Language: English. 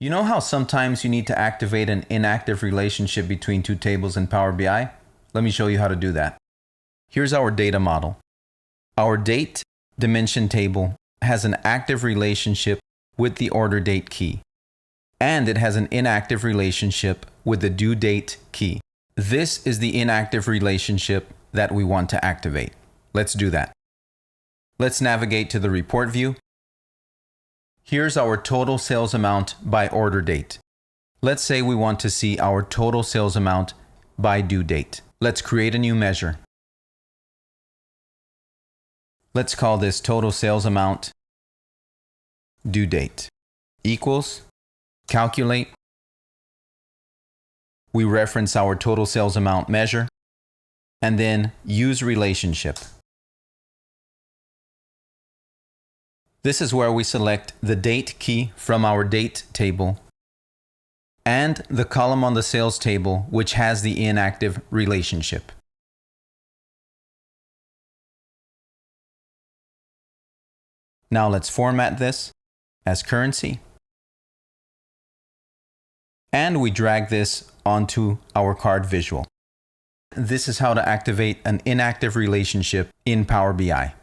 You know how sometimes you need to activate an inactive relationship between two tables in Power BI? Let me show you how to do that. Here's our data model. Our date dimension table has an active relationship with the order date key, and it has an inactive relationship with the due date key. This is the inactive relationship that we want to activate. Let's do that. Let's navigate to the report view. Here's our total sales amount by order date. Let's say we want to see our total sales amount by due date. Let's create a new measure. Let's call this total sales amount due date equals calculate. We reference our total sales amount measure and then use relationship. This is where we select the date key from our date table and the column on the sales table which has the inactive relationship. Now let's format this as currency. And we drag this onto our card visual. This is how to activate an inactive relationship in Power BI.